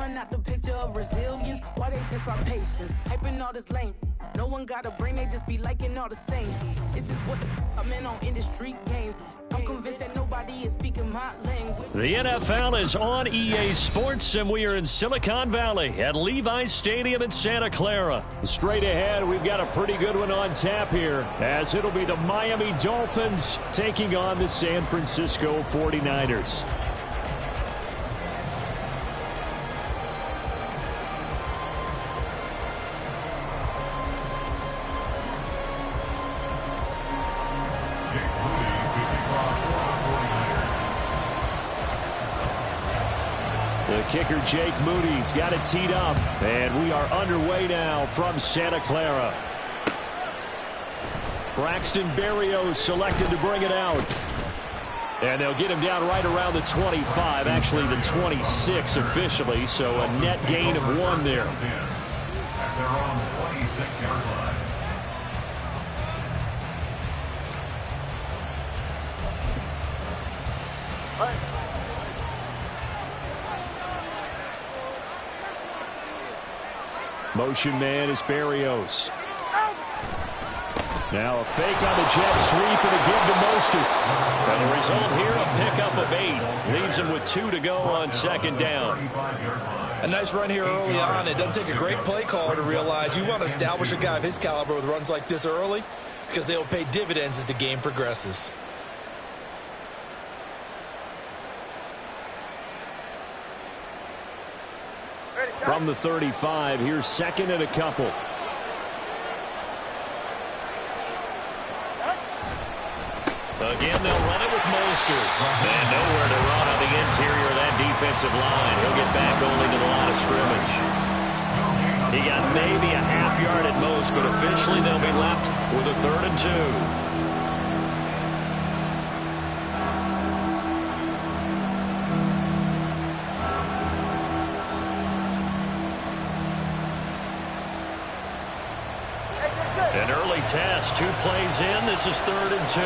calling out the picture of resilience. Why they test my patience? Hyping all this lame. No one got a brain, they just be liking all the same. This is what the I'm in on industry games. I'm convinced that nobody is speaking my language. The NFL is on EA Sports, and we are in Silicon Valley at Levi's Stadium in Santa Clara. Straight ahead, we've got a pretty good one on tap here, as it'll be the Miami Dolphins taking on the San Francisco 49ers. The kicker, Jake Moody's got it teed up, and we are underway now from Santa Clara. Braxton Berrios selected to bring it out. And they'll get him down right around the 25, actually the 26 officially, so a net gain of 1 there. They're on the 26-yard line. Motion man is Berrios. Now a fake on the jet sweep and a give to Mostert. And the result here, a pickup of 8. Leaves him with 2 to go on second down. A nice run here early on. It doesn't take a great play caller to realize you want to establish a guy of his caliber with runs like this early, because they'll pay dividends as the game progresses. From the 35, here's second and a couple. Again, they'll run it with Mostert. And nowhere to run on the interior of that defensive line. He'll get back only to the line of scrimmage. He got maybe a half yard at most, but officially they'll be left with a 3rd and 2. An early test, 2 plays in. This is 3rd and 2.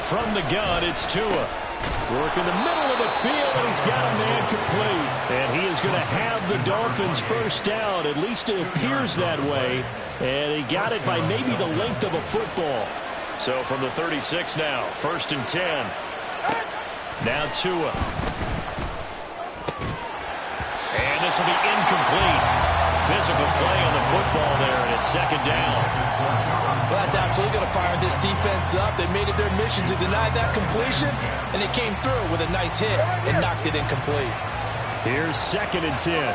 From the gun, it's Tua. Work in the middle of the field, and he's got a man complete. And he is going to have the Dolphins first down. At least it appears that way. And he got it by maybe the length of a football. So from the 36 now, 1st and 10. Now Tua. And this will be incomplete. Physical play on the football there, and it's 2nd down. Well, that's absolutely going to fire this defense up. They made it their mission to deny that completion, and they came through with a nice hit and knocked it incomplete. Here's 2nd and 10.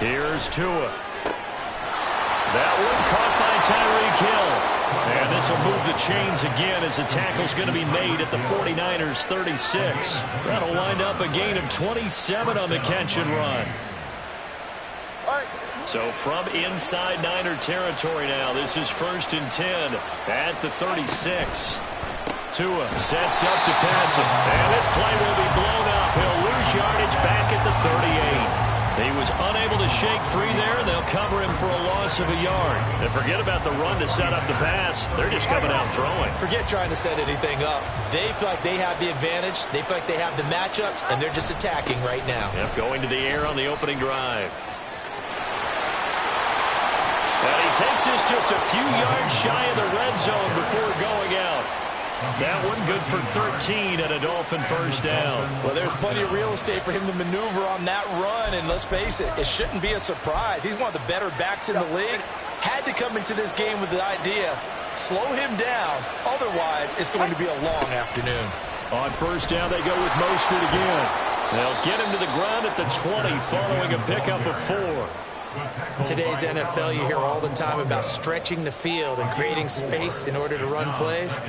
Here's Tua. That one caught by Tyreek Hill. And this will move the chains again as the tackle's going to be made at the 49ers 36. That'll wind up a gain of 27 on the catch and run. So from inside Niner territory now, this is 1st and 10 at the 36. Tua sets up to pass it. And this play will be blown up. He'll lose yardage back at the 38. He was unable to shake free there. They'll cover him for a loss of a yard. And forget about the run to set up the pass. They're just coming out throwing. Forget trying to set anything up. They feel like they have the advantage. They feel like they have the matchups, and they're just attacking right now. Yep, going to the air on the opening drive. And he takes this just a few yards shy of the red zone before going out. That one good for 13 and a Dolphin first down. Well, there's plenty of real estate for him to maneuver on that run, and let's face it, it shouldn't be a surprise. He's one of the better backs in the league. Had to come into this game with the idea, slow him down, otherwise it's going to be a long afternoon. On first down, they go with Mostert again. They'll get him to the ground at the 20 following a pickup of 4. In today's NFL, you hear all the time about stretching the field and creating space in order to run plays.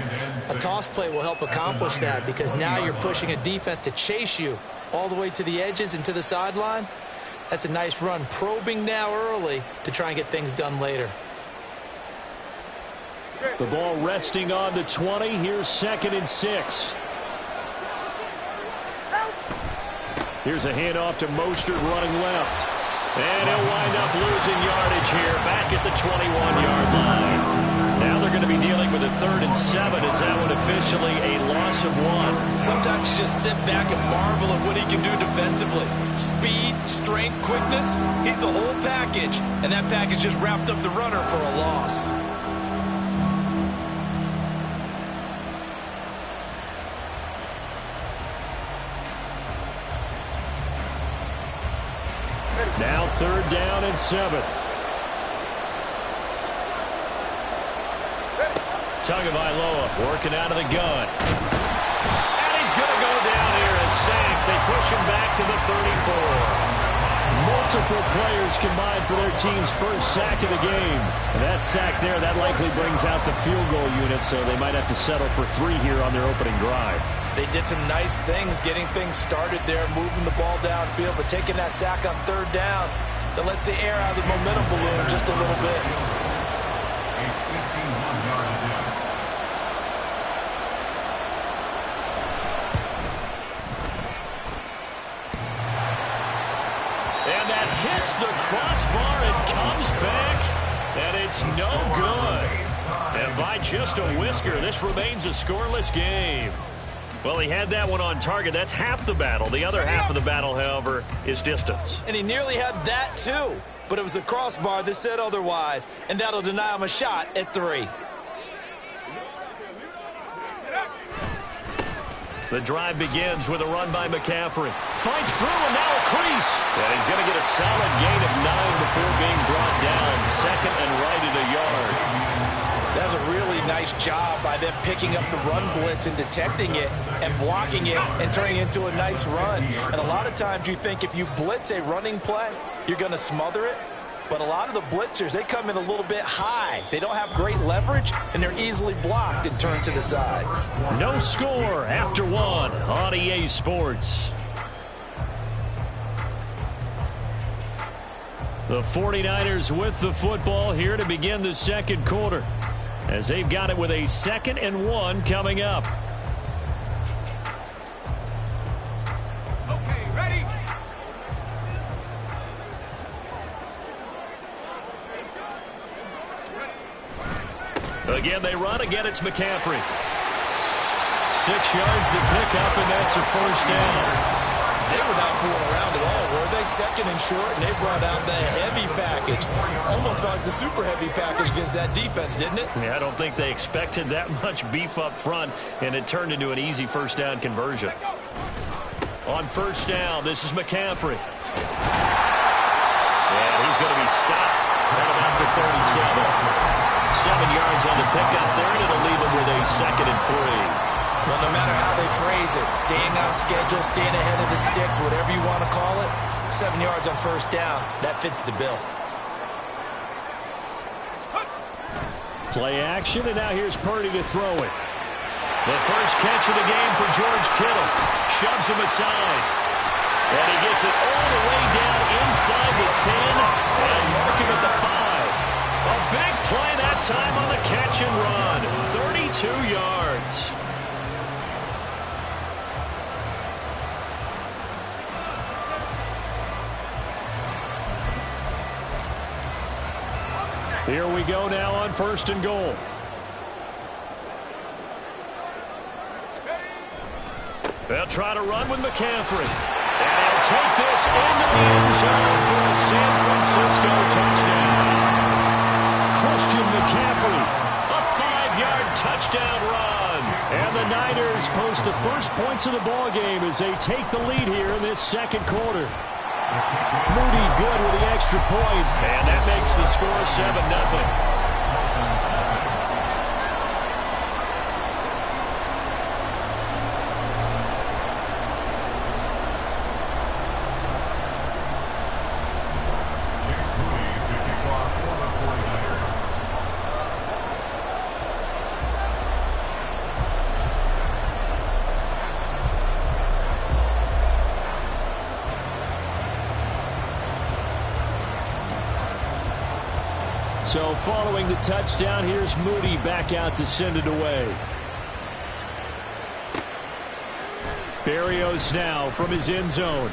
A toss play will help accomplish that because now you're pushing a defense to chase you all the way to the edges and to the sideline. That's a nice run, probing now early to try and get things done later. The ball resting on the 20. Here's 2nd and 6. Here's a handoff to Mostert running left. And he'll wind up losing yardage here back at the 21-yard line. Now they're going to be dealing with a 3rd and 7. Is that one officially a loss of 1? Sometimes you just sit back and marvel at what he can do defensively. Speed, strength, quickness, he's the whole package. And that package just wrapped up the runner for a loss. Now 3rd down and 7. Tagovailoa working out of the gun. And he's going to go down here as sacked. They push him back to the 34. Multiple players combined for their team's first sack of the game. And that sack there, that likely brings out the field goal unit, so they might have to settle for 3 here on their opening drive. They did some nice things getting things started there, moving the ball downfield, but taking that sack on 3rd down, that lets the air out of the momentum balloon just a little bit. And that hits the crossbar and comes back, and it's no good. And by just a whisker, this remains a scoreless game. Well, he had that one on target. That's half the battle. The other half of the battle, however, is distance. And he nearly had that, too. But it was the crossbar that said otherwise, and that'll deny him a shot at 3. The drive begins with a run by McCaffrey. Fights through, and now a crease. And he's going to get a solid gain of 9 before being brought down. 2nd and right at a yard. That was a really nice job by them picking up the run blitz and detecting it and blocking it and turning it into a nice run. And a lot of times you think if you blitz a running play, you're going to smother it. But a lot of the blitzers, they come in a little bit high. They don't have great leverage, and they're easily blocked and turned to the side. No score after 1 on EA Sports. The 49ers with the football here to begin the 2nd quarter, as they've got it with a 2nd and 1 coming up. Okay, ready? Again, they run. Again, it's McCaffrey. 6 yards to pick up, and that's a 1st down. They were not fooling around at all, were they? 2nd and short, and they brought out the heavy package. Almost like the super heavy package against that defense, didn't it? Yeah, I don't think they expected that much beef up front, and it turned into an easy 1st down conversion. On 1st down, this is McCaffrey. And he's going to be stopped at about the 37. 7 yards on the pickup there, and it'll leave him with a 2nd and 3. Well, no matter how they phrase it, staying on schedule, staying ahead of the sticks, whatever you want to call it, 7 yards on 1st down, that fits the bill. Play action, and now here's Purdy to throw it. The first catch of the game for George Kittle. Shoves him aside. And he gets it all the way down inside the 10 and mark him at the 5. A big play that time on the catch and run. 32 yards. Here we go now on 1st and goal. They'll try to run with McCaffrey. And he'll take this into the end zone for a San Francisco touchdown. Christian McCaffrey, a 5-yard touchdown run. And the Niners post the first points of the ball game as they take the lead here in this 2nd quarter. Moody good with the extra point, and that makes the score 7-0. So following the touchdown, here's Moody back out to send it away. Berrios now from his end zone.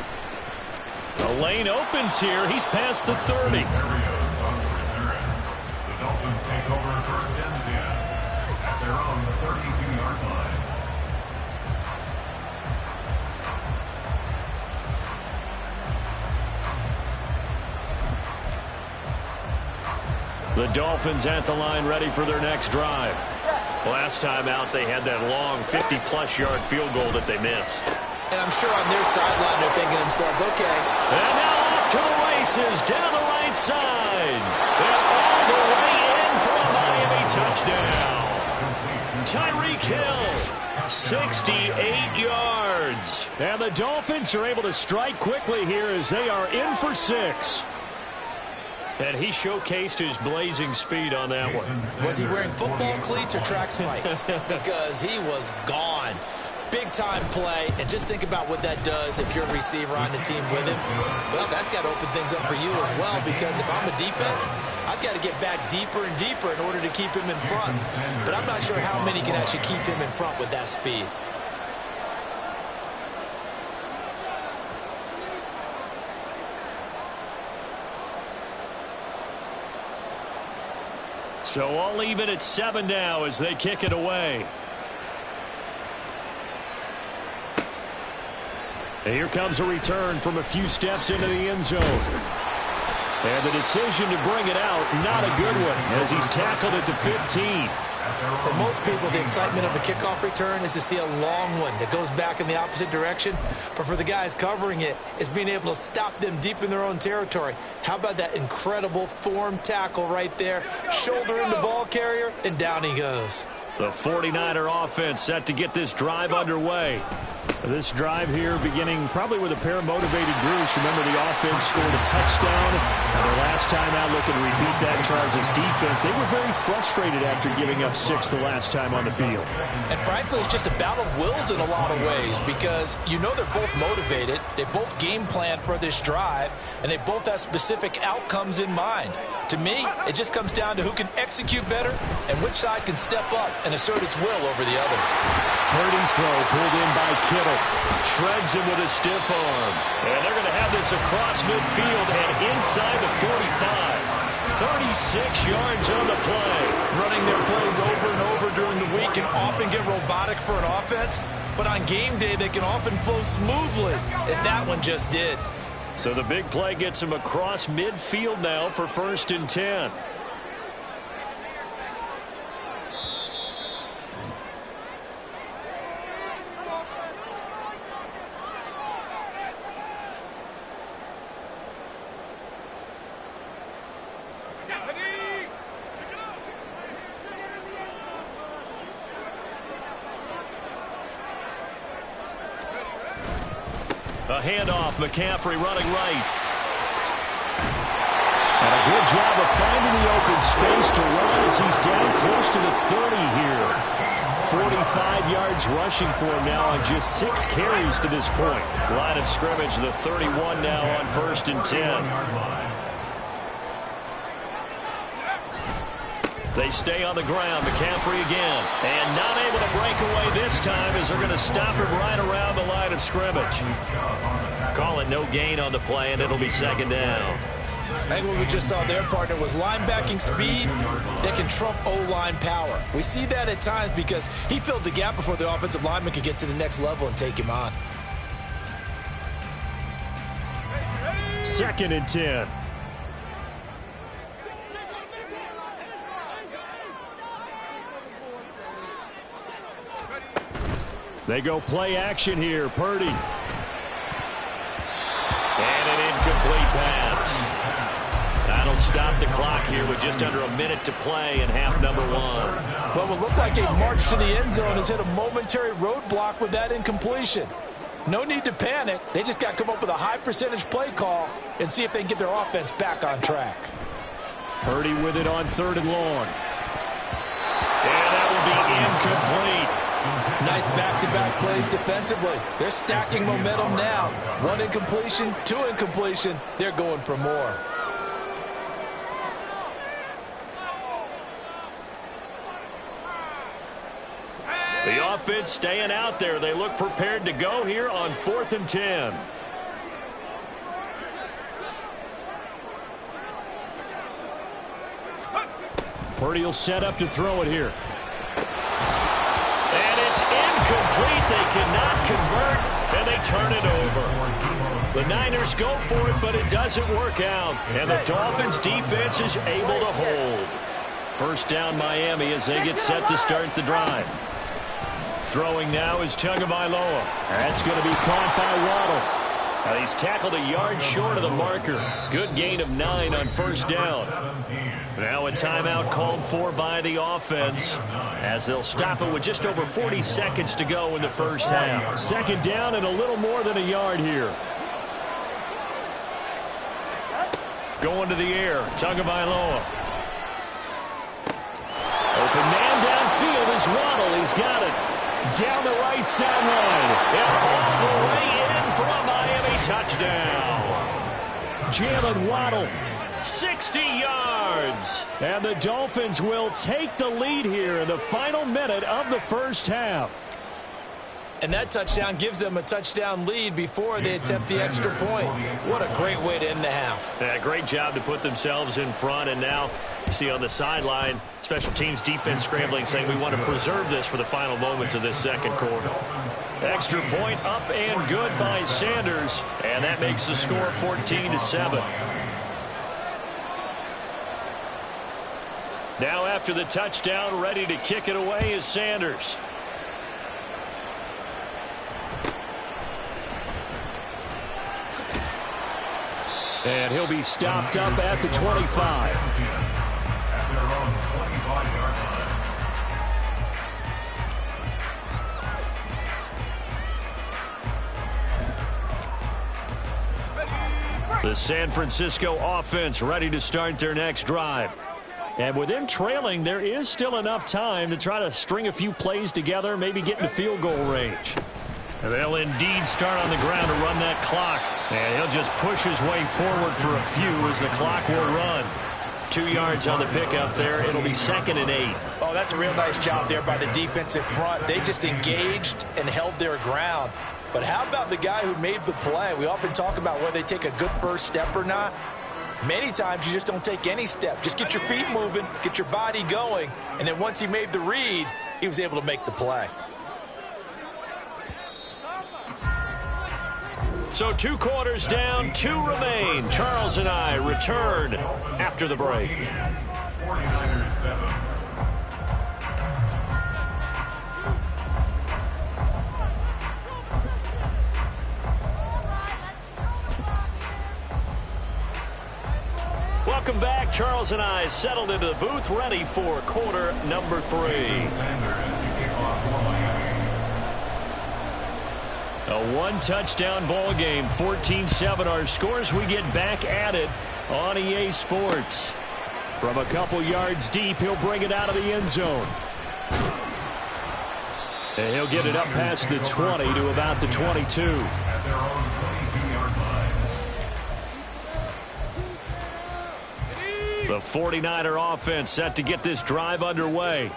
The lane opens here. He's past the 30. Berrios on the return. The Dolphins take over 1st and 10. The Dolphins at the line ready for their next drive. Last time out, they had that long 50-plus yard field goal that they missed. And I'm sure on their sideline they're thinking to themselves, okay. And now off to the races down the right side. And all the way in for a Miami touchdown. Tyreek Hill, 68 yards. And the Dolphins are able to strike quickly here as they are in for 6. And he showcased his blazing speed on that one. Was he wearing football cleats or track spikes? Because he was gone. Big-time play, and just think about what that does if you're a receiver on the team with him. Well, that's got to open things up for you as well, because if I'm a defense, I've got to get back deeper and deeper in order to keep him in front. But I'm not sure how many can actually keep him in front with that speed. So all even at 7 now as they kick it away. And here comes a return from a few steps into the end zone. And the decision to bring it out, not a good one, as he's tackled at the 15. For most people, the excitement of a kickoff return is to see a long one that goes back in the opposite direction. But for the guys covering it, it's being able to stop them deep in their own territory. How about that incredible form tackle right there? Shoulder in the ball carrier, and down he goes. The 49er offense set to get this drive underway. This drive here beginning probably with a pair of motivated groups. Remember, the offense scored a touchdown. And their last time out looking to repeat that Chargers defense. They were very frustrated after giving up 6 the last time on the field. And frankly, it's just a battle of wills in a lot of ways, because you know they're both motivated. They both game plan for this drive, and they both have specific outcomes in mind. To me, it just comes down to who can execute better and which side can step up and assert its will over the other. Purdy's throw pulled in by Kittle. Shreds him with a stiff arm. And they're going to have this across midfield and inside the 45. 36 yards on the play. Running their plays over and over during the week can often get robotic for an offense, but on game day they can often flow smoothly, as that one just did. So the big play gets him across midfield now for 1st and 10. A handoff, McCaffrey running right. And a good job of finding the open space to run as he's down close to the 30 here. 45 yards rushing for him now on just 6 carries to this point. Line of scrimmage, the 31 now on 1st and 10. They stay on the ground. McCaffrey again. And not able to break away this time as they're going to stop him right around the line of scrimmage. Call it no gain on the play, and it'll be 2nd down. I think what we just saw their partner was linebacking speed that can trump O-line power. We see that at times because he filled the gap before the offensive lineman could get to the next level and take him on. 2nd and 10. They go play action here. Purdy. And an incomplete pass. That'll stop the clock here with just under a minute to play in half number 1. Well, it will look like a march to the end zone has hit a momentary roadblock with that incompletion. No need to panic. They just got to come up with a high percentage play call and see if they can get their offense back on track. Purdy with it on 3rd and long. And that will be incomplete. Nice back-to-back plays defensively. They're stacking momentum now. 1 incompletion, 2 incompletion. They're going for more. The offense staying out there. They look prepared to go here on 4th and 10. Purdy will set up to throw it here. And it's incomplete. They cannot convert, and they turn it over. The Niners go for it, but it doesn't work out. And the Dolphins' defense is able to hold. First down Miami as they get set to start the drive. Throwing now is Tagovailoa. That's going to be caught by Waddle. Now he's tackled a yard short of the marker. Good gain of 9 on first down. Now a timeout called for by the offense as they'll stop it with just over 40 seconds to go in the first half. Second down and a little more than a yard here. Going to the air, Tagovailoa. Open man downfield is Waddle. He's got it. Down the right sideline. And all the way in for a Miami touchdown. Jalen Waddle. 60 yards. And the Dolphins will take the lead here in the final minute of the first half. And that touchdown gives them a touchdown lead before they attempt the extra point. What a great way to end the half. Yeah, great job to put themselves in front. And now, see on the sideline, special teams defense scrambling, saying we want to preserve this for the final moments of this second quarter. Extra point up and good by Sanders. And that makes the score 14-7. Now after the touchdown, ready to kick it away is Sanders. And he'll be stopped up at the 25. At their own 25-yard line. The San Francisco offense ready to start their next drive. And with them trailing, there is still enough time to try to string a few plays together, maybe get into field goal range. And they'll indeed start on the ground to run that clock. And he'll just push his way forward for a few as the clock will run. 2 yards on the pickup there. It'll be 2nd and 8. Oh, that's a real nice job there by the defensive front. They just engaged and held their ground. But how about the guy who made the play? We often talk about whether they take a good first step or not. Many times you just don't take any step. Just get your feet moving, get your body going, and then once he made the read, he was able to make the play. So 2 quarters down, 2 remain. Charles and I return after the break. 49ers 7. Welcome back. Charles and I settled into the booth, ready for quarter number 3. A 1-touchdown ball game, 14-7 our scores. We get back at it on EA Sports. From a couple yards deep, he'll bring it out of the end zone. And he'll get it up past the 20 to about the 22. At their own 22-yard line. The 49er offense set to get this drive underway.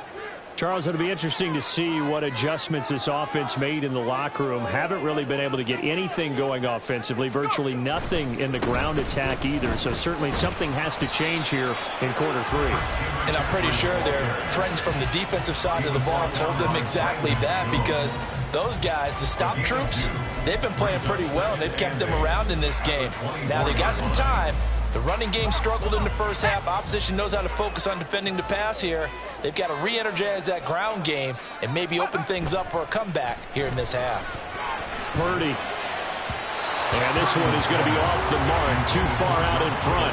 Charles, it'll be interesting to see what adjustments this offense made in the locker room. Haven't really been able to get anything going offensively, virtually nothing in the ground attack either. So certainly something has to change here in quarter 3. And I'm pretty sure their friends from the defensive side of the ball told them exactly that, because those guys, the stop troops, they've been playing pretty well. They've kept them around in this game. Now they got some time. The running game struggled in the first half. Opposition knows how to focus on defending the pass here. They've got to re-energize that ground game and maybe open things up for a comeback here in this half. Purdy. And this one is going to be off the mark, too far out in front.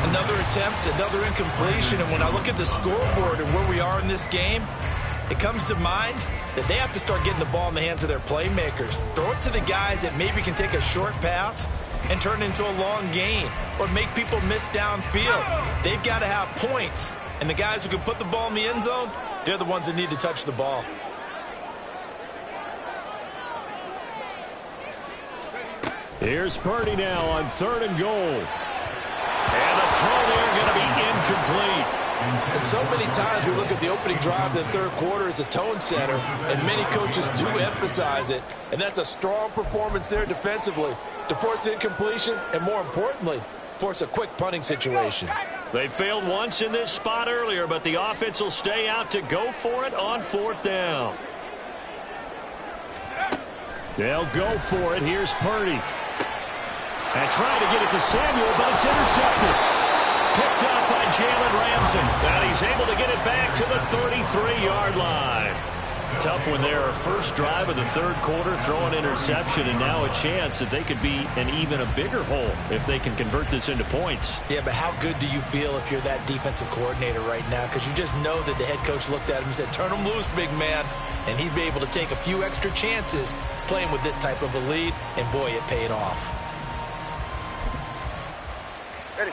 Another attempt, another incompletion. And when I look at the scoreboard and where we are in this game, it comes to mind that they have to start getting the ball in the hands of their playmakers. Throw it to the guys that maybe can take a short pass and turn it into a long gain or make people miss downfield. They've got to have points. And the guys who can put the ball in the end zone, they're the ones that need to touch the ball. Here's Purdy now on 3rd and goal. And the throw there going to be incomplete. And so many times we look at the opening drive of the third quarter as a tone setter, and many coaches do emphasize it. And that's a strong performance there defensively to force incompletion and, more importantly, force a quick punting situation. They failed once in this spot earlier, but the offense will stay out to go for it on 4th down. They'll go for it. Here's Purdy. And trying to get it to Samuel, but it's intercepted. Picked up by Jalen Ramsey. And he's able to get it back to the 33-yard line. Tough one there. First drive of the third quarter, throw an interception, and now a chance that they could be in even a bigger hole if they can convert this into points. Yeah, but how good do you feel if you're that defensive coordinator right now? Because you just know that the head coach looked at him and said, turn him loose, big man. And he'd be able to take a few extra chances playing with this type of a lead, and boy, it paid off.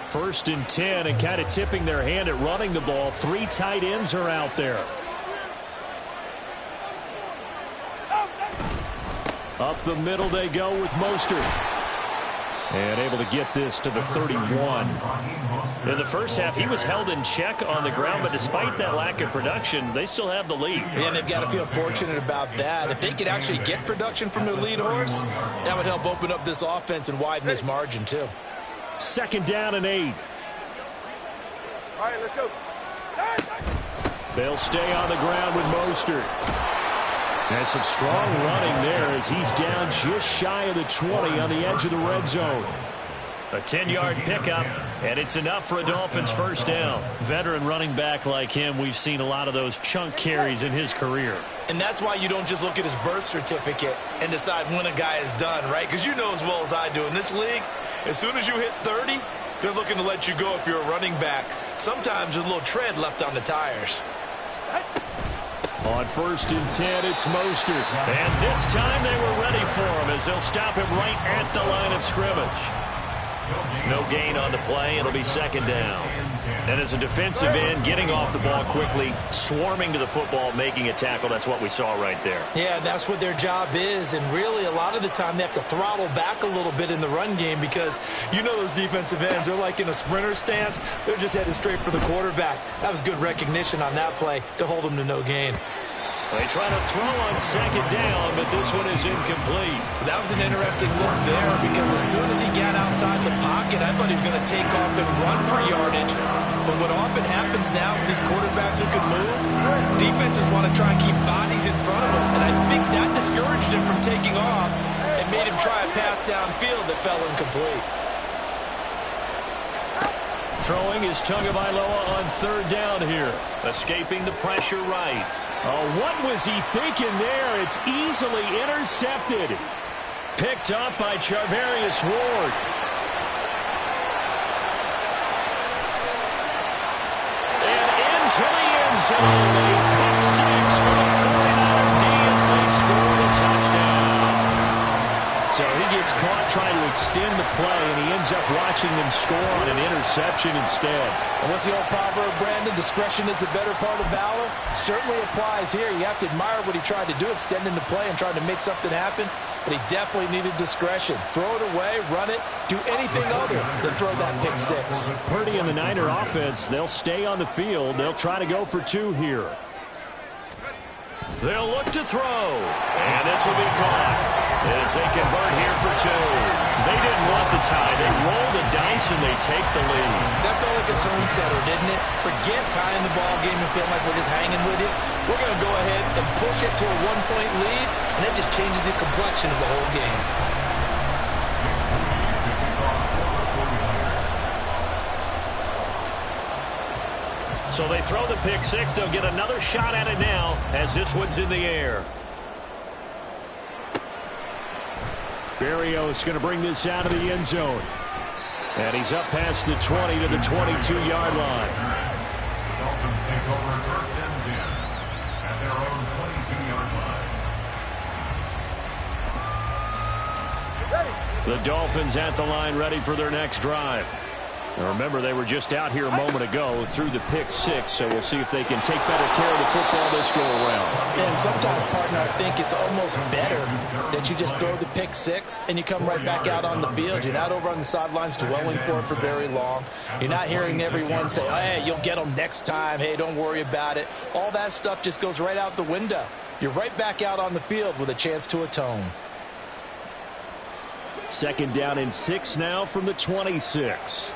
First and 10, and kind of tipping their hand at running the ball. 3 tight ends are out there. Up the middle they go with Mostert. And able to get this to the 31. In the first half, he was held in check on the ground, but despite that lack of production, they still have the lead. And they've got to feel fortunate about that. If they could actually get production from their lead horse, that would help open up this offense and widen this margin, too. Second down and 8. All right, let's go. They'll stay on the ground with Mostert. And some strong running there as he's down just shy of the 20 on the edge of the red zone. A 10-yard pickup, and it's enough for a Dolphins first down. Veteran running back like him, we've seen a lot of those chunk carries in his career. And that's why you don't just look at his birth certificate and decide when a guy is done, right? Because you know as well as I do, in this league, as soon as you hit 30, they're looking to let you go if you're a running back. Sometimes there's a little tread left on the tires. On first and 10, it's Mostert. And this time they were ready for him as they'll stop him right at the line of scrimmage. No gain on the play. It'll be second down. And as a defensive end, getting off the ball quickly, swarming to the football, making a tackle, that's what we saw right there. Yeah, that's what their job is. And really, a lot of the time, they have to throttle back a little bit in the run game because you know those defensive ends, they're like in a sprinter stance. They're just headed straight for the quarterback. That was good recognition on that play to hold them to no gain. They try to throw on second down, but this one is incomplete. That was an interesting look there because as soon as he got outside the pocket, I thought he was going to take off and run for yardage. But what often happens now with these quarterbacks who can move, defenses want to try and keep bodies in front of them. And I think that discouraged him from taking off and made him try a pass downfield that fell incomplete. Throwing is Tagovailoa on third down here. Escaping the pressure right. Oh, what was he thinking there? It's easily intercepted. Picked up by Charvarius Ward. And into the end zone. A pick six for the 49er D as they score the touchdown. So he gets caught trying to extend the play, and he ends up watching them score on an interception instead. And what's the old proverb, Brandon? Discretion is the better part of valor. Certainly applies here. You have to admire what he tried to do, extending the play and trying to make something happen. But he definitely needed discretion. Throw it away, run it, do anything other than throw that pick six. Purdy and the Niner offense, they'll stay on the field. They'll try to go for 2 here. They'll look to throw. And this will be caught as they convert here for 2. They didn't want the tie. They roll the dice and they take the lead. That felt like a tone setter, didn't it? Forget tying the ball game and feeling like we're just hanging with it. We're going to go ahead and push it to a 1-point lead, and that just changes the complexion of the whole game. So they throw the pick six. They'll get another shot at it now as this one's in the air. Berrios going to bring this out of the end zone. And he's up past the 20 to the 22-yard line. The Dolphins take over first and 10 at their own 22-yard line. The Dolphins at the line, ready for their next drive. Now remember, they were just out here a moment ago through the pick six, so we'll see if they can take better care of the football this go-around. And sometimes, partner, I think it's almost better that you just throw the pick six and you come right back out on the field. You're not over on the sidelines dwelling for it for very long. You're not hearing everyone say, oh, hey, you'll get them next time. Hey, don't worry about it. All that stuff just goes right out the window. You're right back out on the field with a chance to atone. Second down and 6 now from the 26.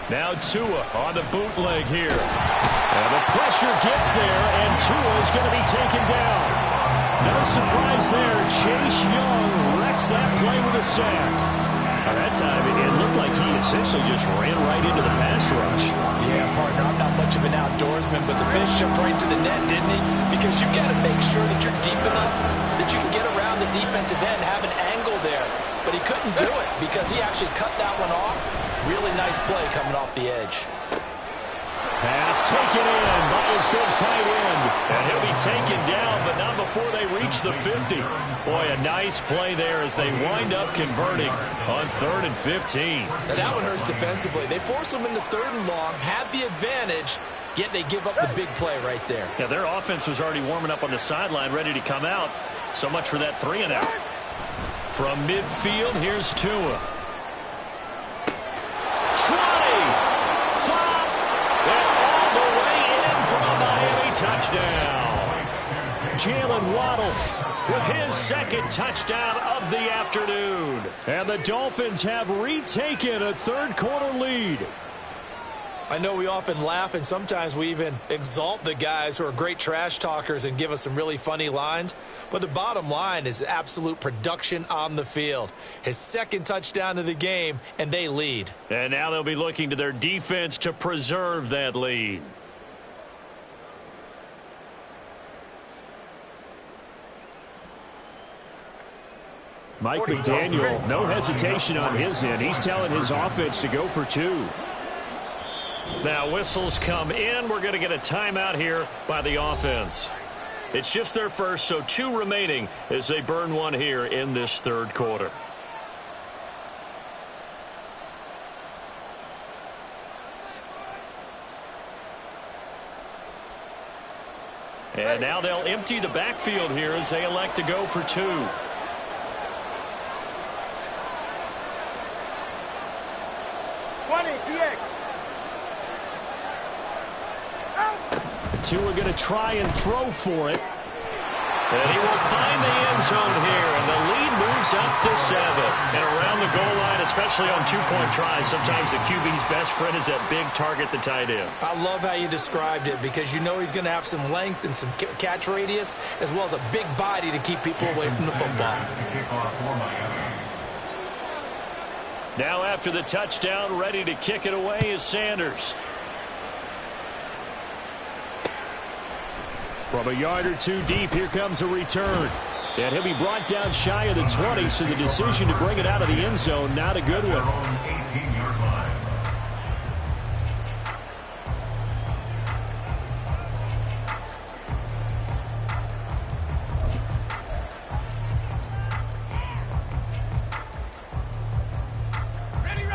Now Tua on the bootleg here. And the pressure gets there, and Tua is going to be taken down. No surprise there. Chase Young wrecks that play with a sack. By that time, it looked like he essentially just ran right into the pass rush. Yeah, partner, I'm not much of an outdoorsman, but the fish jumped right to the net, didn't he? Because you've got to make sure that you're deep enough that you can get around the defensive end, have an angle there. But he couldn't do it because he actually cut that one off. Really nice play coming off the edge. Pass taken in by his big tight end. And he'll be taken down, but not before they reach the 50. Boy, a nice play there as they wind up converting on 3rd and 15. Now that one hurts defensively. They force them into 3rd and long, have the advantage, yet they give up the big play right there. Yeah, their offense was already warming up on the sideline, ready to come out. So much for that 3 and out. From midfield, here's Tua. 20! And all the way in for a Miami touchdown. Jalen Waddle with his 2nd touchdown of the afternoon. And the Dolphins have retaken a 3rd quarter lead. I know we often laugh and sometimes we even exalt the guys who are great trash talkers and give us some really funny lines. But the bottom line is absolute production on the field. His 2nd touchdown of the game, and they lead. And now they'll be looking to their defense to preserve that lead. Mike McDaniel, no hesitation on his end. He's telling his offense to go for 2. Now whistles come in. We're going to get a timeout here by the offense. It's just their first, so 2 remaining as they burn one here in this 3rd quarter. And now they'll empty the backfield here as they elect to go for 2. Two are going to try and throw for it. And he will find the end zone here, and the lead moves up to 7. And around the goal line, especially on 2-point tries, sometimes the QB's best friend is that big target, the tight end. I love how you described it because you know he's going to have some length and some catch radius as well as a big body to keep people away from the football. Now after the touchdown, ready to kick it away is Sanders. From a yard or 2 deep, here comes a return. And he'll be brought down shy of the 20, so the decision to bring it out of the end zone, not a good one.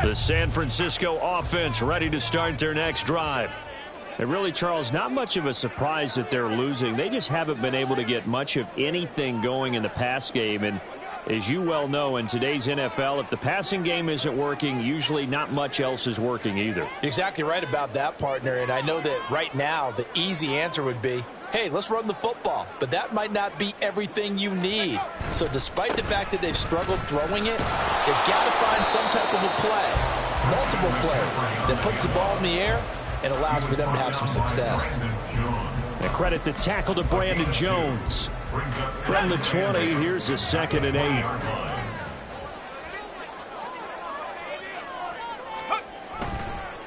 The San Francisco offense ready to start their next drive. And really, Charles, not much of a surprise that they're losing. They just haven't been able to get much of anything going in the pass game. And as you well know, in today's NFL, if the passing game isn't working, usually not much else is working either. You're exactly right about that, partner. And I know that right now the easy answer would be, hey, let's run the football. But that might not be everything you need. So despite the fact that they've struggled throwing it, they've got to find some type of a play, multiple plays, that puts the ball in the air and allows for them to have some success. A credit the tackle to Brandon Jones. From the 20, here's a 2nd and 8.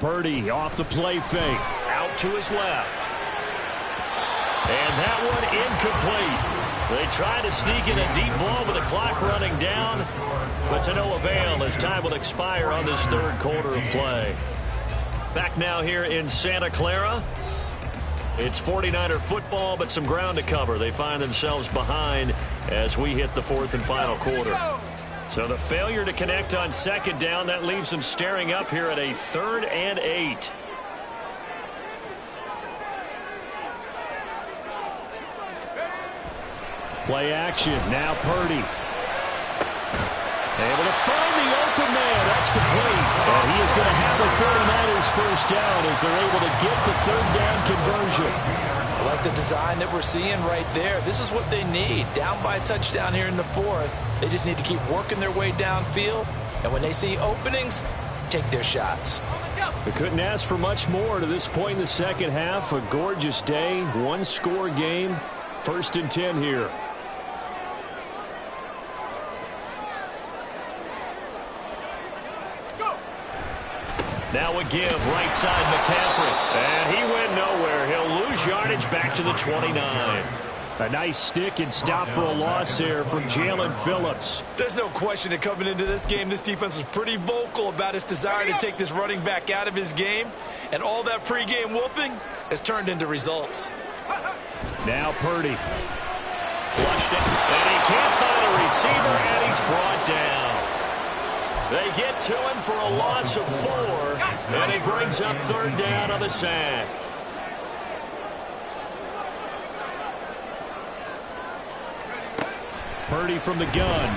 Purdy off the play fake. Out to his left. And that one incomplete. They try to sneak in a deep ball with the clock running down, but to no avail as time will expire on this 3rd quarter of play. Back now here in Santa Clara. It's 49er football, but some ground to cover. They find themselves behind as we hit the 4th and final quarter. So the failure to connect on 2nd down, that leaves them staring up here at a 3rd and 8. Play action. Now Purdy. Able to find the open man. That's complete. And he is going to have the 49ers first down as they're able to get the 3rd down conversion. I like the design that we're seeing right there. This is what they need. Down by a touchdown here in the 4th. They just need to keep working their way downfield. And when they see openings, take their shots. They couldn't ask for much more to this point in the 2nd half. A gorgeous day, 1-score game. 1st and 10 here. Now a give, right side McCaffrey. And he went nowhere. He'll lose yardage back to the 29. A nice stick and stop for a loss there from Jalen Phillips. There's no question that coming into this game, this defense was pretty vocal about its desire to take this running back out of his game. And all that pregame wolfing has turned into results. Now Purdy. Flushed it, and he can't find a receiver, and he's brought down. They get to him for a loss of 4, and he brings up 3rd down on the sack. Purdy from the gun.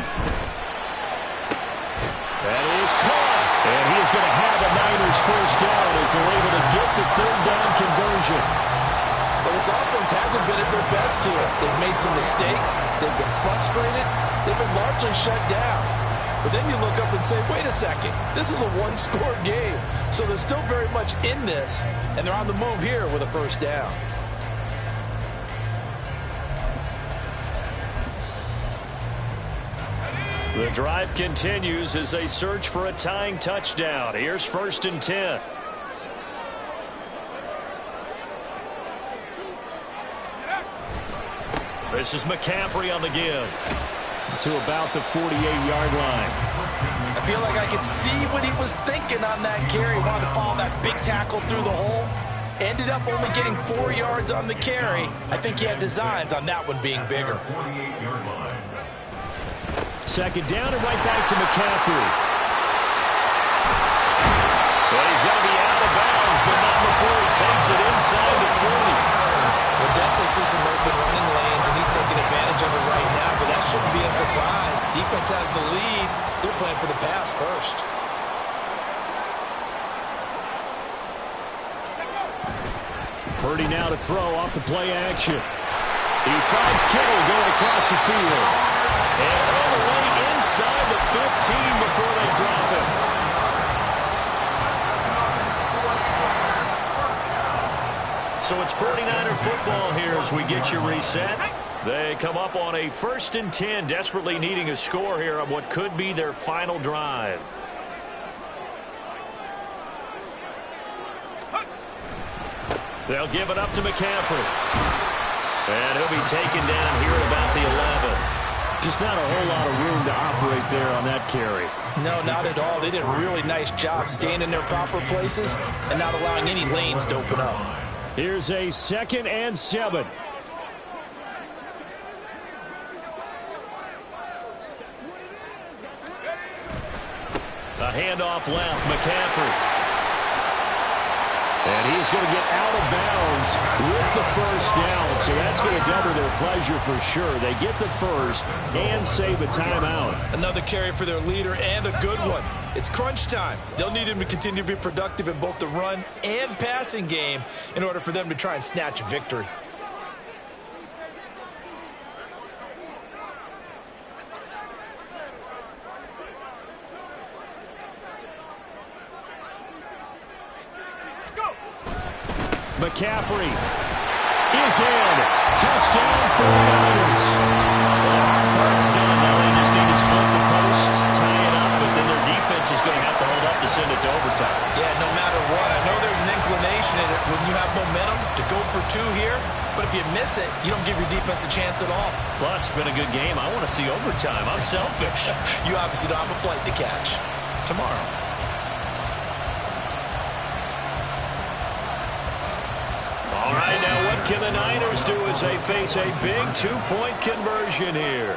That is caught. And he is going to have a Niners first down as they're able to get the 3rd down conversion. But this offense hasn't been at their best here. They've made some mistakes. They've been frustrated. They've been largely shut down. But then you look up and say, wait a second, this is a one-score game. So they're still very much in this, and they're on the move here with a first down. The drive continues as they search for a tying touchdown. Here's 1st and 10. This is McCaffrey on the give. To about the 48-yard line. I feel like I could see what he was thinking on that carry. Wanted to follow that big tackle through the hole. Ended up only getting 4 yards on the carry. I think he had designs on that one being bigger. 2nd down and right back to McCaffrey. Well, he's going to be out of bounds, but not before he takes it inside the 40. We'll definitely see some open running lanes, and he's taking advantage of it right now, but that shouldn't be a surprise. Defense has the lead. They're playing for the pass first. Purdy now to throw off the play action. He finds Kittle going across the field. And all the way inside the 15 before they drop it. So it's 49er football here as we get you reset. They come up on a 1st and 10, desperately needing a score here on what could be their final drive. They'll give it up to McCaffrey. And he'll be taken down here at about the 11. Just not a whole lot of room to operate there on that carry. No, not at all. They did a really nice job staying in their proper places and not allowing any lanes to open up. Here's a 2nd and 7. A handoff left, McCaffrey. And he's going to get out of bounds with the first down. So that's going to double their pleasure for sure. They get the first and save a timeout. Another carry for their leader and a good one. It's crunch time. They'll need him to continue to be productive in both the run and passing game in order for them to try and snatch a victory. McCaffrey is in. Touchdown 49ers. Part's done. Now they just need to split the post, tie it up, but then their defense is going to have to hold up to send it to overtime. Yeah, no matter what. I know there's an inclination in it when you have momentum to go for 2 here, but if you miss it, you don't give your defense a chance at all. Plus, it's been a good game. I want to see overtime. I'm selfish. You obviously don't have a flight to catch. Tomorrow. All right, now what can the Niners do as they face a big 2-point conversion here?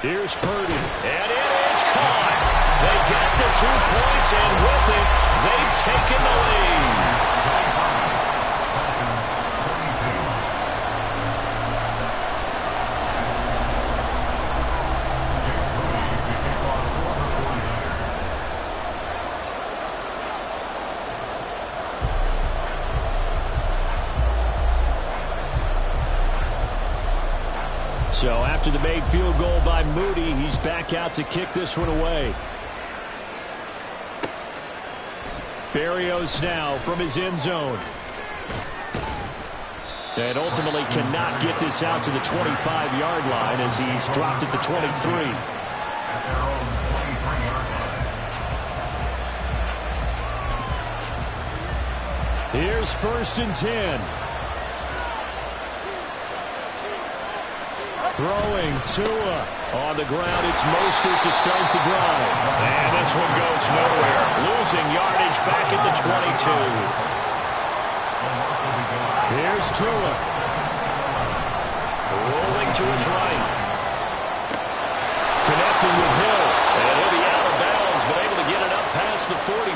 Here's Purdy. And it is caught. They get the 2 points, and with it, they've taken the lead. So after the made field goal by Moody, he's back out to kick this one away. Berrios now from his end zone. And ultimately cannot get this out to the 25-yard line as he's dropped at the 23. Here's 1st and 10. Throwing Tua on the ground. It's Mostert to start the drive. And this one goes nowhere. Losing yardage back at the 22. Here's Tua. Rolling to his right. Connecting with Hill. And he'll be out of bounds, but able to get it up past the 45.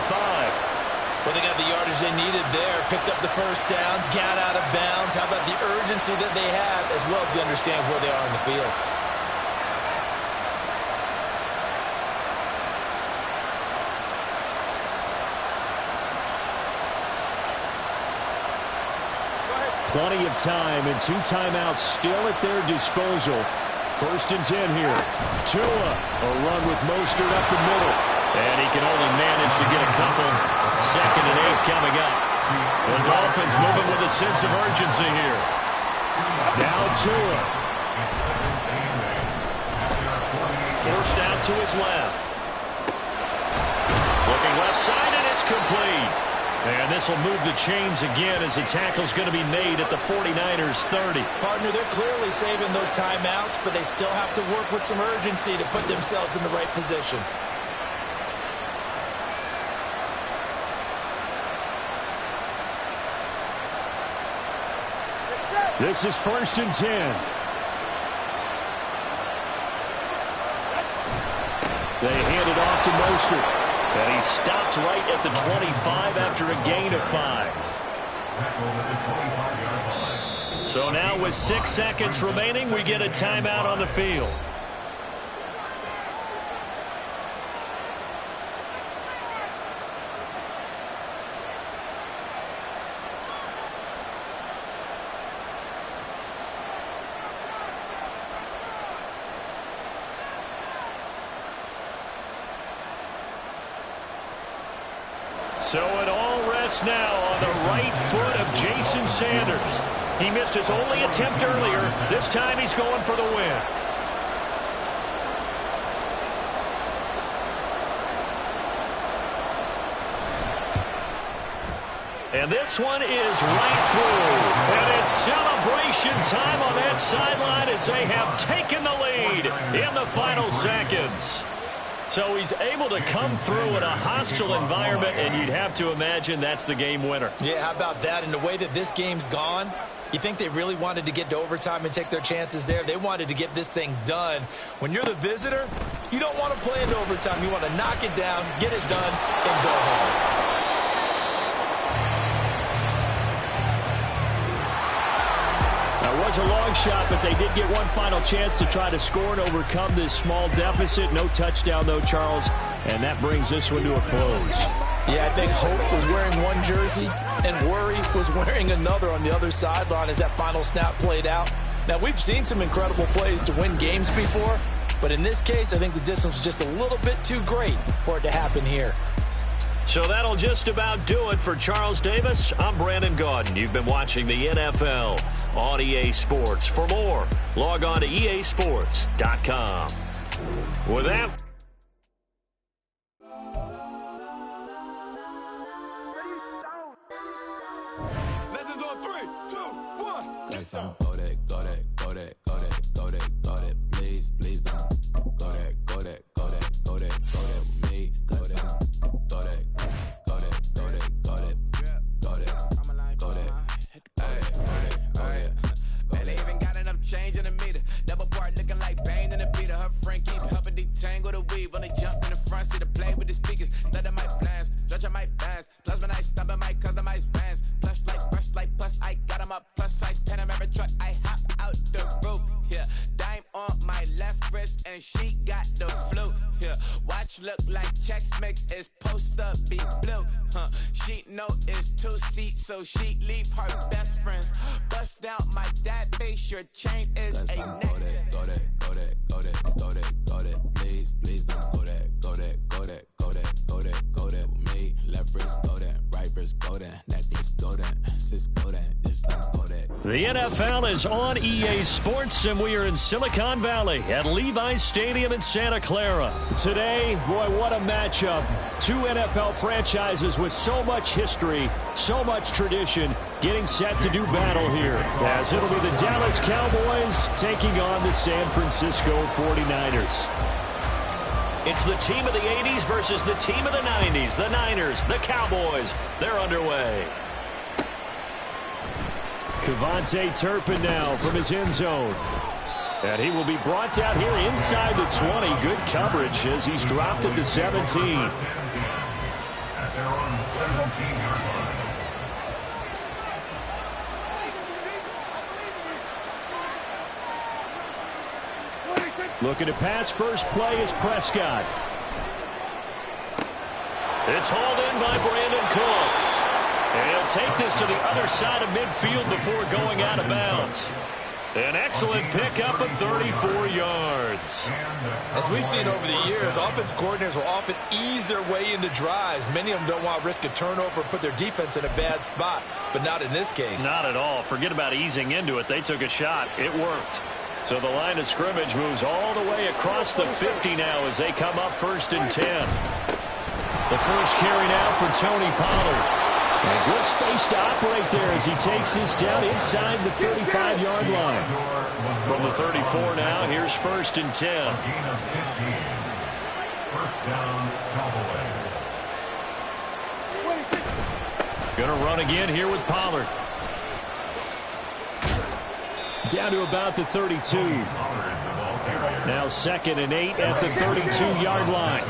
Well, they got the yardage they needed there. Picked up the 1st down, got out of bounds. How about the urgency that they have, as well as they understand where they are in the field? Plenty of time and 2 timeouts still at their disposal. 1st and 10 here. Tua, a run with Mostert up the middle. And he can only manage to get a couple. 2nd and 8 coming up. The Dolphins moving with a sense of urgency here. Now Tua. Forced out to his left. Looking left side, and it's complete. And this will move the chains again as the tackle's going to be made at the 49ers 30. Partner, they're clearly saving those timeouts, but they still have to work with some urgency to put themselves in the right position. This is 1st and 10. They hand it off to Mostert. And he stopped right at the 25 after a gain of 5. So now with 6 seconds remaining, we get a timeout on the field. So it all rests now on the right foot of Jason Sanders. He missed his only attempt earlier. This time he's going for the win. And this one is right through. And it's celebration time on that sideline as they have taken the lead in the final seconds. So he's able to come through in a hostile environment, and you'd have to imagine that's the game winner. Yeah, how about that? And the way that this game's gone, you think they really wanted to get to overtime and take their chances there? They wanted to get this thing done. When you're the visitor, you don't want to play into overtime. You want to knock it down, get it done, and go home. It was a long shot, but they did get one final chance to try to score and overcome this small deficit. No touchdown, though, Charles, and that brings this one to a close. Yeah, I think Hope was wearing one jersey and Worry was wearing another on the other sideline as that final snap played out. Now, we've seen some incredible plays to win games before, but in this case, I think the distance was just a little bit too great for it to happen here. So that'll just about do it for Charles Davis. I'm Brandon Gaudin. You've been watching the NFL on EA Sports. For more, log on to easports.com. With that... Legends on 3, 2, 1. Let's go. Go that, go that, go that, go that, go that, go that. Please, please don't. Go that, go that, go that, go that, go that with me. Go that, go that, go that, go that, go that, go that, go that. Man, they even got enough change in the meter. Double part looking like Bane in the beater. Her friend keep helping detangle the weave. When they jump in the front seat to play with the speakers. Let my plans, stretch my bands. Plus when I stumble my customized vans. Plush like brush like plus I got 'em up. Plus size Panamera truck. I hop out the roof. Yeah, dime on my left wrist and she got the flu. Yeah, watch look like checks mix is post up be blue. She know it's 2 seats, so she leave her best friends. Bust down my dad face, your chain is Let's a go neck. that, go that, go that, go that, go that, go that. Please, please don't. Go that, go that, go that, go that, go that, go that with me. Left wrist, go that, right wrist. wrist golden, necklace golden, sis golden, it's the golden. The NFL is on EA Sports, and we are in Silicon Valley at Levi's Stadium in Santa Clara. Today, boy, what a matchup. Two NFL franchises with so much history, so much tradition, getting set to do battle here, as it'll be the Dallas Cowboys taking on the San Francisco 49ers. It's the team of the 80s versus the team of the 90s. The Niners, the Cowboys, they're underway. Kevontae Turpin now from his end zone. And he will be brought down here inside the 20. Good coverage as he's dropped at the 17. At their own 17-yard line. Looking to pass first play is Prescott. It's hauled in by Brandon Cooks. And he'll take this to the other side of midfield before going out of bounds. An excellent pickup of 34 yards. As we've seen over the years, offense coordinators will often ease their way into drives. Many of them don't want to risk a turnover or put their defense in a bad spot, but not in this case. Not at all. Forget about easing into it. They took a shot. It worked. So the line of scrimmage moves all the way across the 50 now as they come up 1st and 10. The first carry now for Tony Pollard. And good space to operate there as he takes this down inside the 35-yard line. From the 34 now, here's 1st and 10. Gain of 15. First down, Cowboys. Going to run again here with Pollard. Down to about the 32. Now 2nd and 8 at the 32-yard line.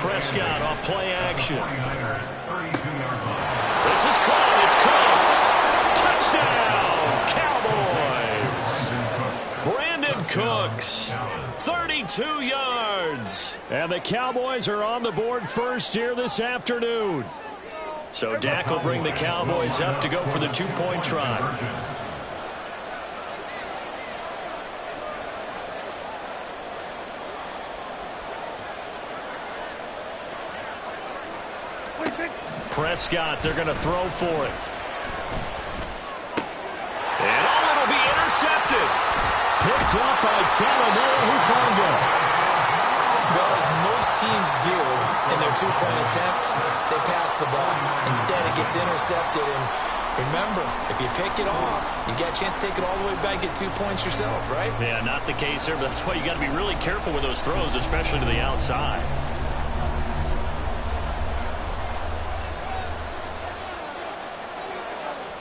Prescott off play action. 32-yard line. This is caught. It's Cooks. Touchdown, Cowboys. Brandon Cooks, 32 yards. And the Cowboys are on the board first here this afternoon. So Dak will bring the Cowboys up to go for the 2-point try. Prescott, they're going to throw for it. And it'll be intercepted. Picked up by Talanoa Hufanga. Well, as most teams do in their 2-point attempt, they pass the ball. Instead, it gets intercepted. And remember, if you pick it off, you got a chance to take it all the way back, get 2 points yourself, right? Yeah, not the case there, but that's why you got to be really careful with those throws, especially to the outside.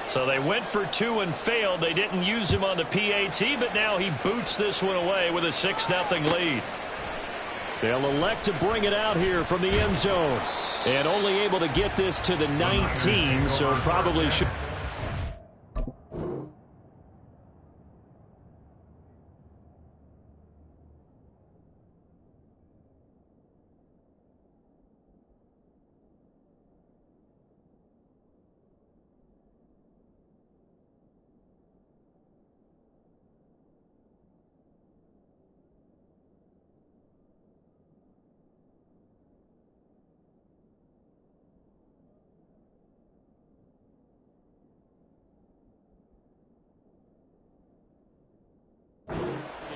So they went for 2 and failed. They didn't use him on the PAT, but now he boots this one away with a 6-0 lead. They'll elect to bring it out here from the end zone. And only able to get this to the 19, so probably should...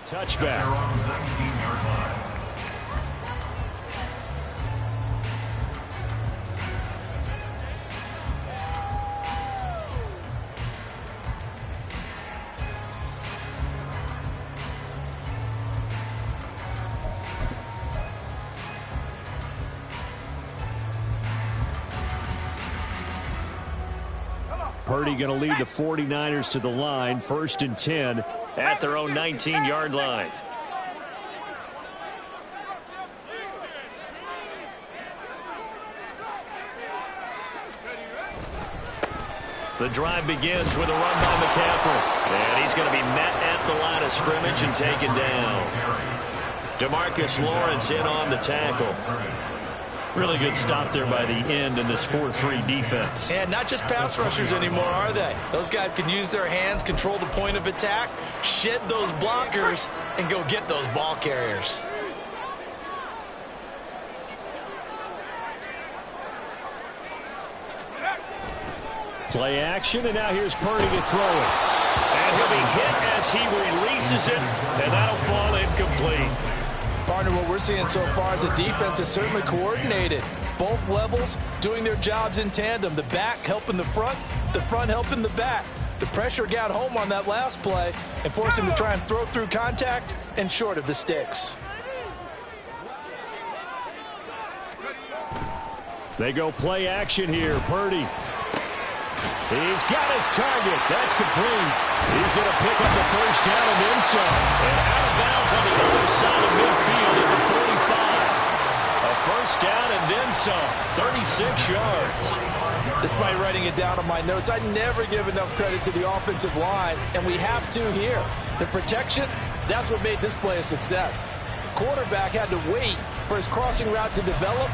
touchback. Purdy going to lead the 49ers to the line, 1st and 10 at their own 19-yard line. The drive begins with a run by McCaffrey. And he's going to be met at the line of scrimmage and taken down. DeMarcus Lawrence in on the tackle. Really good stop there by the end in this 4-3 defense. And not just pass rushers anymore, are they? Those guys can use their hands, control the point of attack, shed those blockers, and go get those ball carriers. Play action, and now here's Purdy to throw it. And he'll be hit as he releases it, and that'll fall incomplete. Partner, what we're seeing so far is the defense is certainly coordinated. Both levels doing their jobs in tandem. The back helping the front helping the back. The pressure got home on that last play and forced him to try and throw through contact and short of the sticks. They go play action here. Purdy. He's got his target. That's complete. He's going to pick up the first down and then some. And out of bounds on the other side of midfield at the 45. A first down and then some. 36 yards. Despite writing it down on my notes, I never give enough credit to the offensive line, and we have to here. The protection, that's what made this play a success. Quarterback had to wait for his crossing route to develop,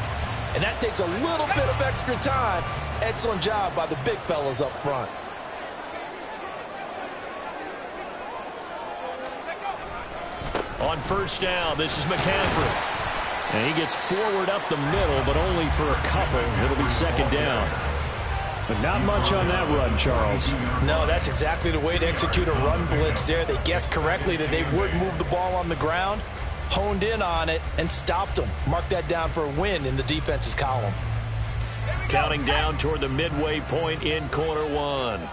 and that takes a little bit of extra time. Excellent job by the big fellas up front. On first down, this is McCaffrey. And he gets forward up the middle, but only for a couple. It'll be second down. But not much on that run, Charles. No, that's exactly the way to execute a run blitz there. They guessed correctly that they would move the ball on the ground, honed in on it, and stopped them. Mark that down for a win in the defense's column. Counting down toward the midway point in quarter one.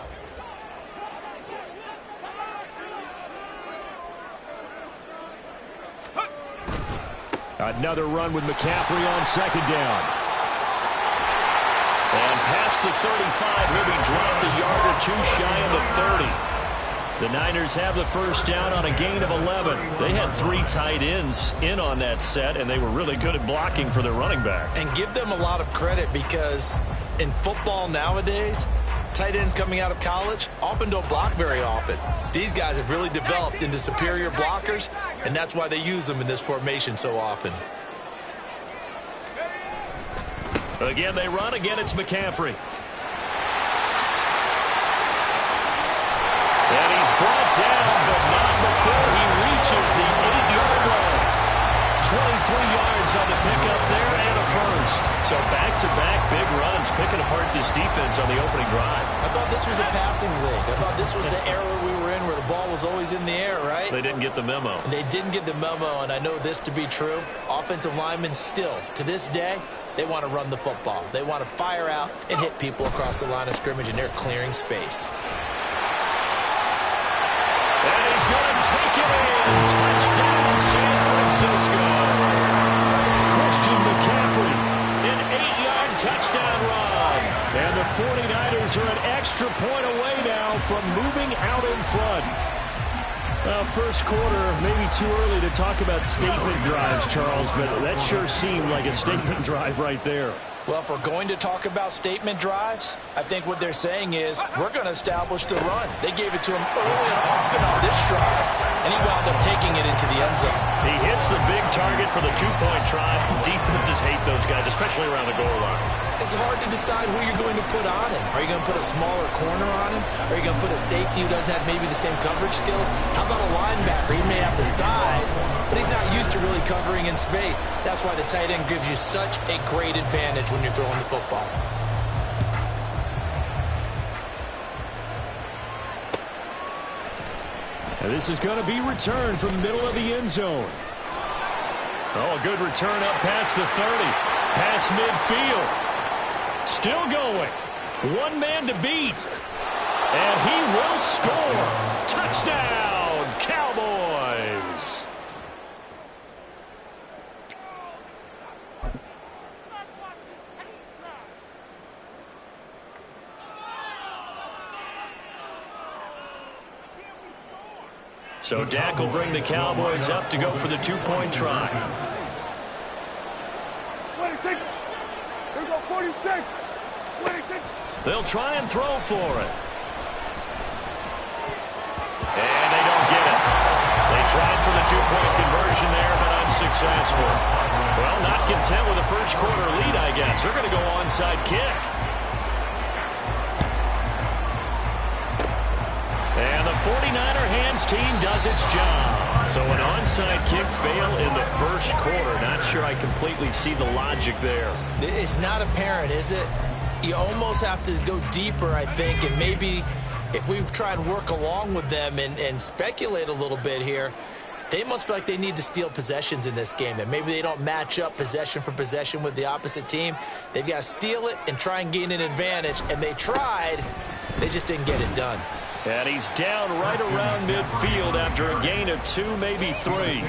Another run with McCaffrey on second down. And past the 35, he'll be dropped a yard or two shy of the 30. The Niners have the first down on a gain of 11. They had 3 tight ends in on that set, and they were really good at blocking for their running back. And give them a lot of credit because in football nowadays, tight ends coming out of college often don't block very often. These guys have really developed into superior blockers, and that's why they use them in this formation so often. Again, they run. Again, it's McCaffrey. And he's brought down, but not before he reaches the 8-yard line. 23 yards on the pickup there and a first. So back-to-back big runs, picking apart this defense on the opening drive. I thought this was a passing league. I thought this was the era we were in where the ball was always in the air, right? They didn't get the memo. And they didn't get the memo, and I know this to be true. Offensive linemen still, to this day, they want to run the football. They want to fire out and hit people across the line of scrimmage, and they're clearing space. And he's going to take it in. Touchdown, San Francisco. Christian McCaffrey. An 8-yard touchdown run. And the 49ers are an extra point away now from moving out in front. Well, first quarter, maybe too early to talk about statement drives, Charles, but that sure seemed like a statement drive right there. Well, if we're going to talk about statement drives, I think what they're saying is we're going to establish the run. They gave it to him early and often on this drive, and he wound up taking it into the end zone. He hits the big target for the two-point try. Defenses hate those guys, especially around the goal line. It's hard to decide who you're going to put on him. Are you going to put a smaller corner on him? Are you going to put a safety who doesn't have maybe the same coverage skills? How about a linebacker? He may have the size, but he's not used to really covering in space. That's why the tight end gives you such a great advantage when you're throwing the football. And this is going to be returned from the middle of the end zone. Oh, a good return up past the 30. Past midfield. Still going. One man to beat. And he will score. Touchdown, Cowboys. So Dak will bring the Cowboys up to go for the two-point try. 26. Here we go, 46. 26. They'll try and throw for it. And they don't get it. They tried for the two-point conversion there, but unsuccessful. Well, not content with a first-quarter lead, I guess. They're going to go onside kick. And the 49er hands team does its job. So an onside kick fail in the first quarter. Not sure I completely see the logic there. It's not apparent, is it? You almost have to go deeper, I think, and maybe if we try and work along with them and speculate a little bit here, they must feel like they need to steal possessions in this game, and maybe they don't match up possession for possession with the opposite team. They've got to steal it and try and gain an advantage, and they tried. They just didn't get it done. And he's down right around midfield after a gain of 2, maybe 3.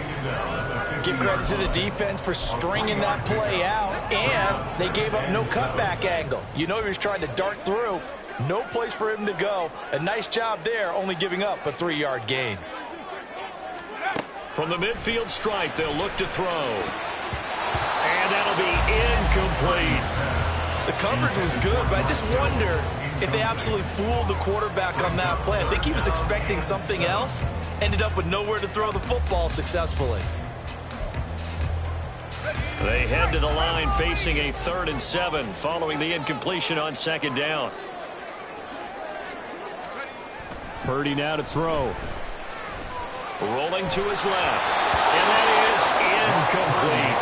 Give credit to the defense for stringing that play out, and they gave up no cutback angle. You know he was trying to dart through. No place for him to go. A nice job there, only giving up a 3-yard gain. From the midfield stripe, they'll look to throw. And that'll be incomplete. The coverage was good, but I just wonder if they absolutely fooled the quarterback on that play. I think he was expecting something else. Ended up with nowhere to throw the football successfully. They head to the line facing a 3rd and 7 following the incompletion on 2nd down. Purdy now to throw. Rolling to his left. And that is incomplete.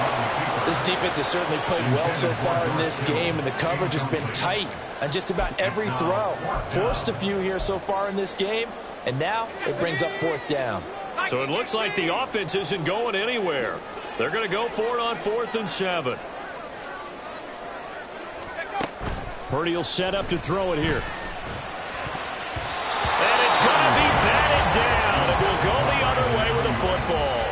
This defense has certainly played well so far in this game, and the coverage has been tight on just about every throw. Forced a few here so far in this game, and now it brings up 4th down. So it looks like the offense isn't going anywhere. They're going to go for it on 4th and 7. Purdy will set up to throw it here. And it's going to be batted down. It will go the other way with the football.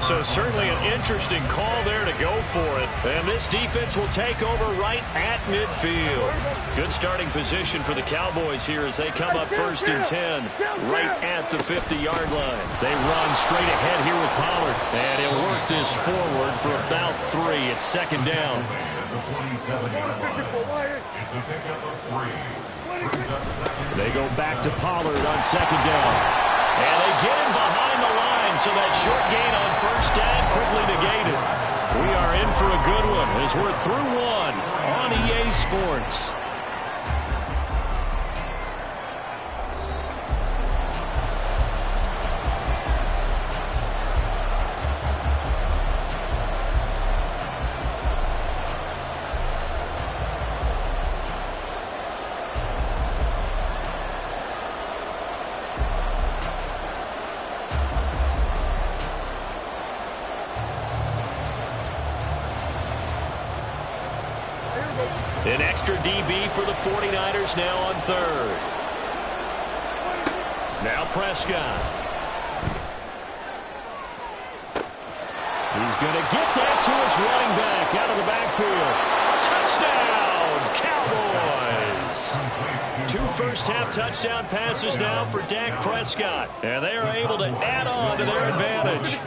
So certainly an interesting call there to go for it. And this defense will take over right at midfield. Good starting position for the Cowboys here as they come up 1st and 10 right at the 50-yard line. They run straight ahead here with Pollard. And he'll work this forward for about 3 at 2nd down. They go back to Pollard on 2nd down. And they get him behind the line, so that short gain on 1st down quickly negated. We are in for a good one as we're through 1 on EA Sports. An extra DB for the 49ers now on 3rd. Now Prescott. He's going to get that to his running back out of the backfield. Touchdown, Cowboys! 2 first-half touchdown passes now for Dak Prescott. And they are able to add on to their advantage.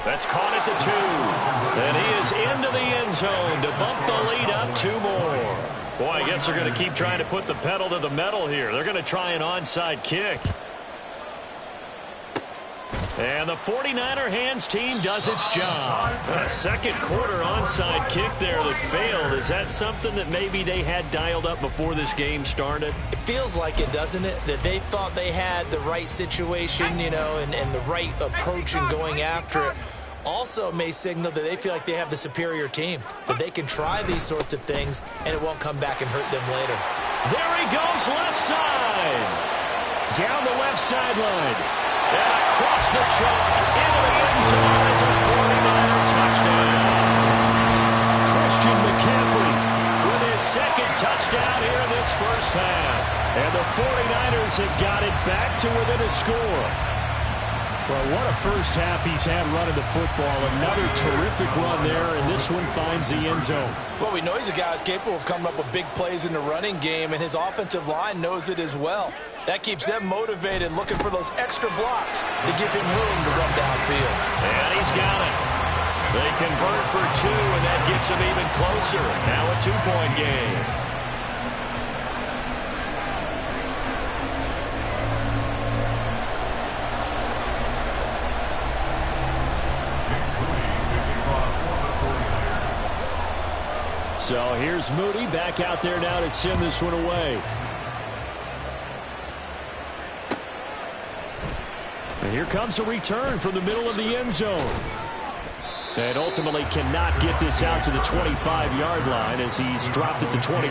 That's caught at the 2. And he is into the end zone to bump the lead up 2 more. Boy, I guess they're going to keep trying to put the pedal to the metal here. They're going to try an onside kick. And the 49er hands team does its job. A second quarter onside kick there that failed. Is that something that maybe they had dialed up before this game started? It feels like it, doesn't it? That they thought they had the right situation, you know, and the right approach in going after it. Also may signal that they feel like they have the superior team, that they can try these sorts of things, and it won't come back and hurt them later. There he goes, left side. Down the left sideline. And across the chalk, into the end zone as a 49er touchdown. Christian McCaffrey with his 2nd touchdown here in this first half. And the 49ers have got it back to within a score. Well, what a first half he's had running the football. Another terrific run there, and this one finds the end zone. Well, we know he's a guy who's capable of coming up with big plays in the running game, and his offensive line knows it as well. That keeps them motivated, looking for those extra blocks to give him room to run downfield. And he's got it. They convert for 2, and that gets him even closer. Now a 2-point game. So here's Moody back out there now to send this one away. And here comes a return from the middle of the end zone. And ultimately cannot get this out to the 25-yard line as he's dropped it to 23.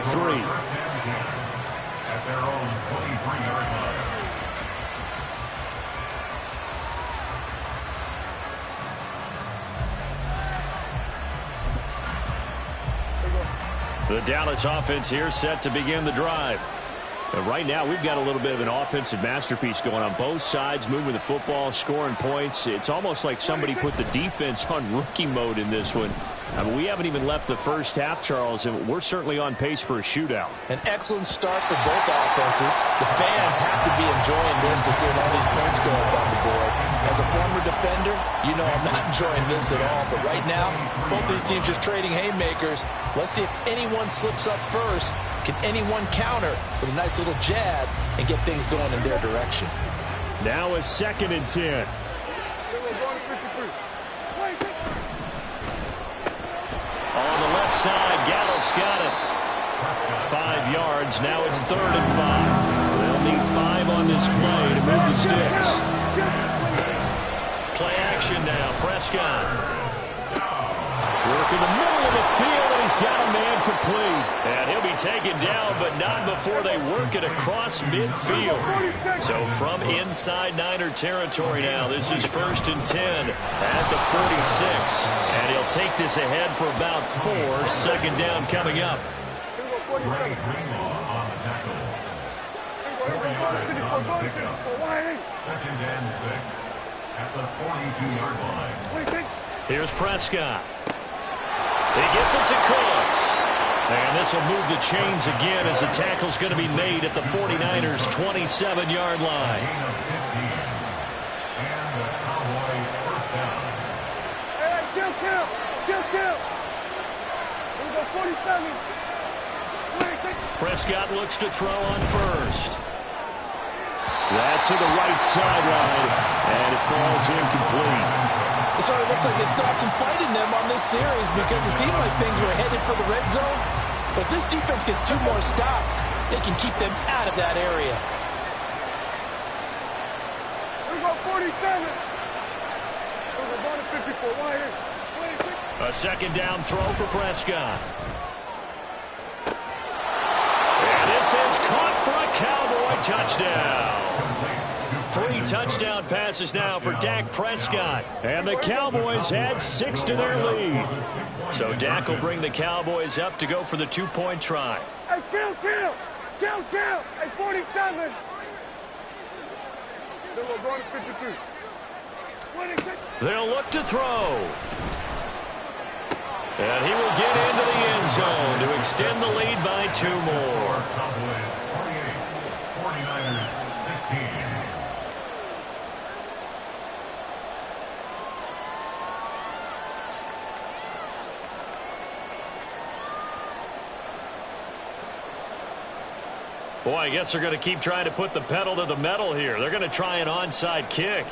At their own 23-yard line. The Dallas offense here set to begin the drive. And right now, we've got a little bit of an offensive masterpiece going on both sides, moving the football, scoring points. It's almost like somebody put the defense on rookie mode in this one. I mean, we haven't even left the first half, Charles, and we're certainly on pace for a shootout. An excellent start for both offenses. The fans have to be enjoying this to see all these points go up on the board. As a former defender, you know I'm not enjoying this at all. But right now, both these teams just trading haymakers. Let's see if anyone slips up first. Can anyone counter with a nice little jab and get things going in their direction? Now a 2nd and 10. On the left side, Gallup's got it. 5 yards. Now it's 3rd and 5. They'll need 5 on this play to move the sticks. Play action now. Prescott. Work in the middle of the field, and he's got a man complete. And he'll be taken down, but not before they work it across midfield. So from inside Niner territory now, this is 1st and 10 at the 46. And he'll take this ahead for about 4. 2nd down coming up. Ray Greenlaw on the tackle. 4 yards on the pickup. 2nd and 6 at the 42-yard line. Here's Prescott. He gets it to Cooks. And this will move the chains again as the tackle's going to be made at the 49ers' 27-yard line. Gain of 15. And the Cowboy first down. Hey, kill. Here we go, 47. Prescott looks to throw on first. That's to the right sideline, and it falls incomplete. So it looks like they still have some fight in them on this series because it seemed like things were headed for the red zone. But this defense gets 2 more stops. They can keep them out of that area. Here we go, 47. Here we go, 54. A 2nd down throw for Prescott. And this is caught for a Cowboy touchdown. 3 touchdown passes now for Dak Prescott. And the Cowboys add 6 to their lead. So Dak will bring the Cowboys up to go for the 2-point try. Hey, kill. Hey, 47. Then we're going to 53. 26. They'll look to throw. And he will get into the end zone to extend the lead by 2 more. Cowboys 48, 49ers 16. Boy, I guess they're going to keep trying to put the pedal to the metal here. They're going to try an onside kick.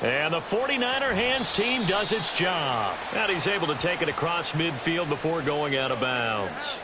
And the 49er hands team does its job. And he's able to take it across midfield before going out of bounds.